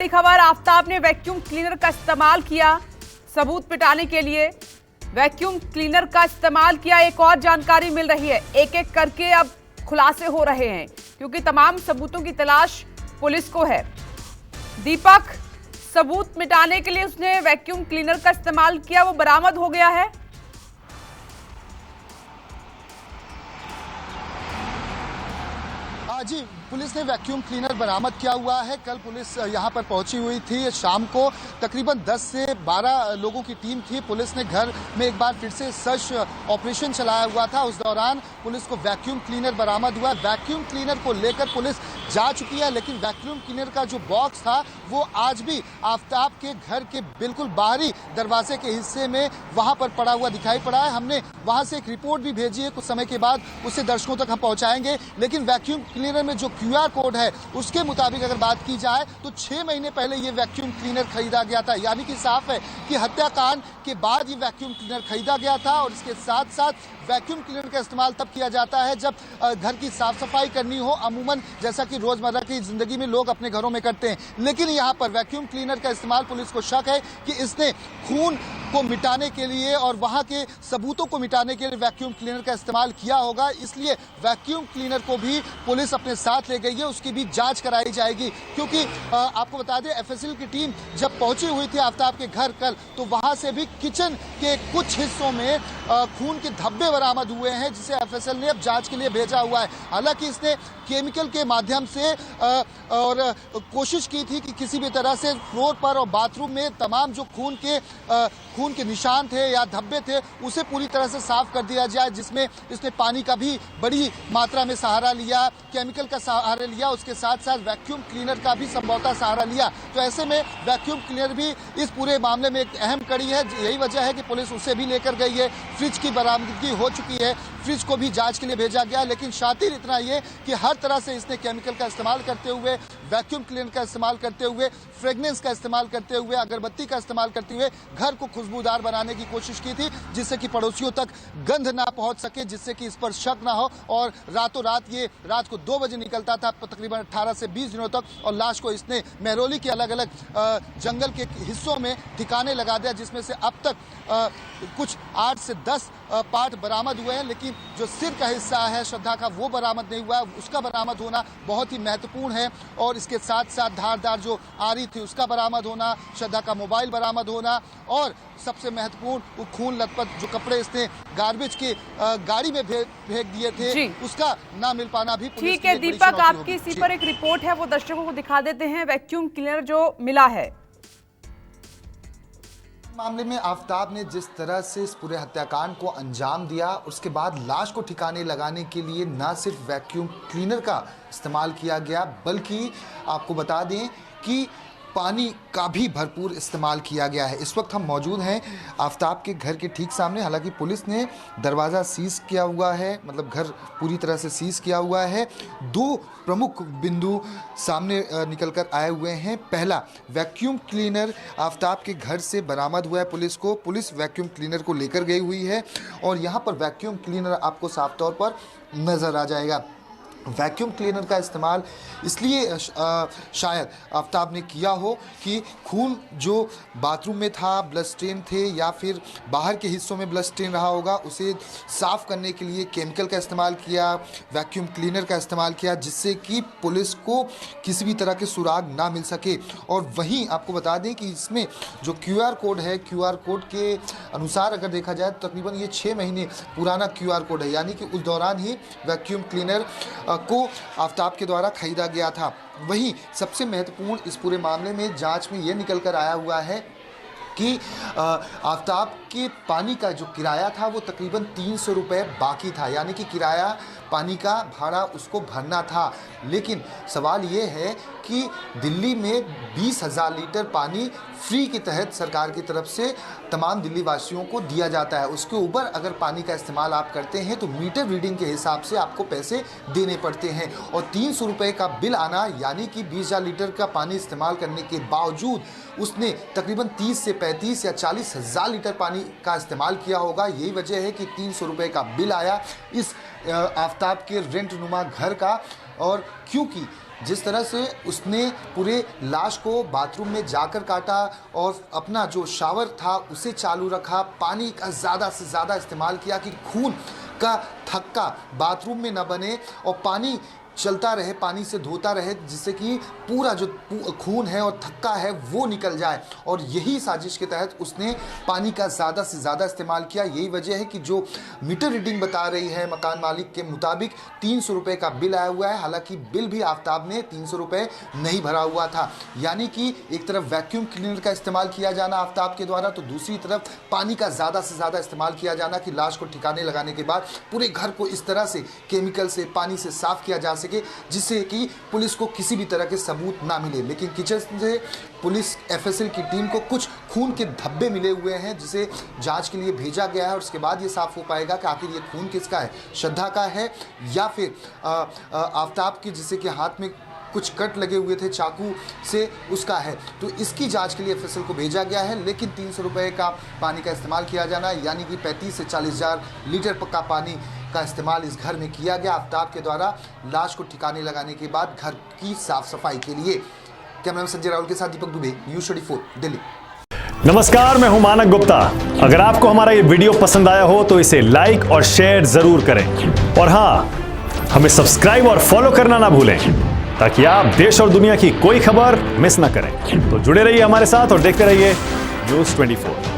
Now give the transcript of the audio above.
बड़ी खबर, आफताब ने वैक्यूम क्लीनर का इस्तेमाल किया सबूत मिटाने के लिए। वैक्यूम क्लीनर का इस्तेमाल किया, एक और जानकारी मिल रही है। एक एक करके अब खुलासे हो रहे हैं क्योंकि तमाम सबूतों की तलाश पुलिस को है। दीपक, सबूत मिटाने के लिए उसने वैक्यूम क्लीनर का इस्तेमाल किया, वो बरामद हो गया है। जी, पुलिस ने वैक्यूम क्लीनर बरामद किया हुआ है। कल पुलिस यहां पर पहुंची हुई थी। शाम को तकरीबन 10 से 12 लोगों की टीम थी। पुलिस ने घर में एक बार फिर से सर्च ऑपरेशन चलाया हुआ था। उस दौरान पुलिस को वैक्यूम क्लीनर बरामद हुआ। वैक्यूम क्लीनर को लेकर पुलिस जा चुकी है, लेकिन वैक्यूम क्लीनर का जो बॉक्स था वो आज भी आफताब के घर के बिल्कुल बाहरी दरवाजे के हिस्से में वहां पर पड़ा हुआ दिखाई पड़ा है। हमने वहां से एक रिपोर्ट भी भेजी है, कुछ समय के बाद उसे दर्शकों तक हम पहुंचाएंगे। लेकिन वैक्यूम क्लीनर में जो क्यूआर कोड है उसके मुताबिक अगर बात की जाए तो 6 महीने पहले ये वैक्यूम क्लीनर खरीदा गया था। यानी कि साफ है कि हत्याकांड के बाद ये वैक्यूम क्लीनर खरीदा गया था। और इसके साथ साथ वैक्यूम क्लीनर का इस्तेमाल तब किया जाता है जब घर की साफ सफाई करनी हो, अमूमन जैसा कि रोजमर्रा की जिंदगी में लोग अपने घरों में करते हैं। लेकिन यहाँ पर वैक्यूम क्लीनर का इस्तेमाल, पुलिस को शक है कि इसने खून को मिटाने के लिए और वहां के सबूतों को मिटाने के लिए वैक्यूम क्लीनर का इस्तेमाल किया होगा। इसलिए वैक्यूम क्लीनर को भी पुलिस अपने साथ ले गई है, उसकी भी जांच कराई जाएगी। क्योंकि आपको बता दें, एफएसएल की टीम जब पहुंची हुई थी आफताब के घर कल, तो वहां से भी किचन के कुछ हिस्सों में खून के धब्बे बरामद हुए हैं, जिसे एफएसएल ने अब जांच के लिए भेजा हुआ है। हालांकि इसने केमिकल के माध्यम से और कोशिश की थी कि किसी भी तरह से फ्लोर पर और बाथरूम में तमाम जो खून के निशान थे या धब्बे थे उसे पूरी तरह से साफ कर दिया जाए, जिसमें इसने पानी का भी बड़ी मात्रा में सहारा लिया, केमिकल का सहारा लिया, उसके साथ साथ वैक्यूम क्लीनर का भी संभवतः सहारा लिया। तो ऐसे में वैक्यूम क्लीनर भी इस पूरे मामले में एक अहम कड़ी है। यही वजह है कि पुलिस उसे भी लेकर गई है। फ्रिज की बरामदगी हो चुकी है, फ्रिज को भी जांच के लिए भेजा गया। लेकिन शातिर इतना ये कि हर तरह से इसने केमिकल का इस्तेमाल करते हुए, वैक्यूम क्लीनर का इस्तेमाल करते हुए, फ्रेगनेंस का इस्तेमाल करते हुए, अगरबत्ती का इस्तेमाल करते हुए घर को खुशबूदार बनाने की कोशिश की थी, जिससे कि पड़ोसियों तक गंध ना पहुंच सके, जिससे कि इस पर शक ना हो। और रातों रात ये रात को 2 बजे निकलता था तकरीबन 18 से 20 दिनों तक, और लाश को इसने महरौली के अलग अलग जंगल के हिस्सों में ठिकाने लगा दिया, जिसमें से अब तक कुछ 8 से 10 पार्ट बरामद हुए हैं। लेकिन जो सिर का हिस्सा है श्रद्धा का, वो बरामद नहीं हुआ है। उसका बरामद होना बहुत ही महत्वपूर्ण है। और इसके साथ साथ धारदार जो आरी थी उसका बरामद होना, श्रद्धा का मोबाइल बरामद होना, और सबसे महत्वपूर्ण वो खून लथपथ जो कपड़े इसने गार्बेज की गाड़ी में फेंक दिए थे, उसका ना मिल पाना भी पुलिस ठीक है। दीपक, आपकी इसी पर एक रिपोर्ट है, वो दर्शकों को दिखा देते हैं। वैक्यूम क्लीनर जो मिला है, मामले में आफताब ने जिस तरह से इस पूरे हत्याकांड को अंजाम दिया, उसके बाद लाश को ठिकाने लगाने के लिए न सिर्फ वैक्यूम क्लीनर का इस्तेमाल किया गया, बल्कि आपको बता दें कि पानी का भी भरपूर इस्तेमाल किया गया है। इस वक्त हम मौजूद हैं आफताब के घर के ठीक सामने। हालांकि पुलिस ने दरवाज़ा सीज किया हुआ है, मतलब घर पूरी तरह से सीज किया हुआ है। 2 प्रमुख बिंदु सामने निकल कर आए हुए हैं। पहला, वैक्यूम क्लीनर आफताब के घर से बरामद हुआ है। पुलिस वैक्यूम क्लीनर को लेकर गई हुई है, और यहाँ पर वैक्यूम क्लीनर आपको साफ तौर पर नज़र आ जाएगा। वैक्यूम क्लीनर का इस्तेमाल इसलिए शायद आफताब ने किया हो कि खून जो बाथरूम में था, ब्लड स्टेन थे, या फिर बाहर के हिस्सों में ब्लड स्टेन रहा होगा, उसे साफ़ करने के लिए केमिकल का इस्तेमाल किया, वैक्यूम क्लीनर का इस्तेमाल किया, जिससे कि पुलिस को किसी भी तरह के सुराग ना मिल सके। और वहीं आपको बता दें कि इसमें जो क्यूआर कोड है, क्यूआर कोड के अनुसार अगर देखा जाए तो तकरीबन ये 6 महीने पुराना क्यूआर कोड है। यानी कि उस दौरान ही वैक्यूम क्लीनर को आफताब के द्वारा खरीदा गया था। वहीं सबसे महत्वपूर्ण इस पूरे मामले में जांच में यह निकल कर आया हुआ है कि आफताब के पानी का जो किराया था वो तकरीबन 300 रुपये बाकी था। यानी कि किराया, पानी का भाड़ा उसको भरना था। लेकिन सवाल ये है कि दिल्ली में 20,000 लीटर पानी फ्री के तहत सरकार की तरफ से तमाम दिल्ली वासियों को दिया जाता है। उसके ऊपर अगर पानी का इस्तेमाल आप करते हैं तो मीटर रीडिंग के हिसाब से आपको पैसे देने पड़ते हैं। और 300 रुपये का बिल आना, यानी कि 20,000 लीटर का पानी इस्तेमाल करने के बावजूद उसने तकरीबन 30 से 35 या 40,000 लीटर पानी का इस्तेमाल किया होगा। यही वजह है कि 300 रुपये का बिल आया इस आफताब के रेंट नुमा घर का। और क्योंकि जिस तरह से उसने पूरे लाश को बाथरूम में जाकर काटा और अपना जो शावर था उसे चालू रखा, पानी का ज़्यादा से ज़्यादा इस्तेमाल किया कि खून का थक्का बाथरूम में न बने और पानी चलता रहे, पानी से धोता रहे, जिससे कि पूरा जो खून है और थक्का है वो निकल जाए। और यही साजिश के तहत उसने पानी का ज़्यादा से ज़्यादा इस्तेमाल किया। यही वजह है कि जो मीटर रीडिंग बता रही है मकान मालिक के मुताबिक 300 रुपये का बिल आया हुआ है। हालांकि बिल भी आफ्ताब ने 300 रुपये नहीं भरा हुआ था। यानी कि एक तरफ वैक्यूम क्लीनर का इस्तेमाल किया जाना आफ्ताब के द्वारा, तो दूसरी तरफ पानी का ज़्यादा से ज़्यादा इस्तेमाल किया जाना कि लाश को ठिकाने लगाने के बाद पूरे घर को इस तरह से केमिकल से, पानी से साफ किया जा सके जिससे कि पुलिस को किसी भी तरह के सबूत ना मिले। लेकिन किचन से पुलिस एफएसएल की टीम को कुछ खून के धब्बे मिले हुए हैं जिसे जांच के लिए भेजा गया है और उसके बाद ये साफ हो पाएगा कि आखिर ये खून किसका है, श्रद्धा का है या फिर आफ्ताब की जिससे कि हाथ में कुछ कट लगे हुए थे चाकू से उसका है। तो इसकी जांच के लिए एफएसएल को भेजा गया है। लेकिन 300 रुपये का पानी का इस्तेमाल किया जाना यानी कि 35 से 40 हज़ार लीटर का पानी का इस्तेमाल इस घर में किया गया आफ्ताब के द्वारा लाश को ठिकाने लगाने के बाद घर की साफ सफाई के लिए। कैमरामैन संजय राहुल के साथ दीपक दुबे, न्यूज़ 24 दिल्ली। नमस्कार, मैं हूं मानक गुप्ता। अगर आपको हमारा ये वीडियो पसंद आया हो तो इसे लाइक और शेयर जरूर करें और हाँ, हमें सब्सक्राइब और फॉलो करना ना भूलें ताकि आप देश और दुनिया की कोई खबर मिस ना करें। तो जुड़े रहिए हमारे साथ और देखते रहिए न्यूज़ 24।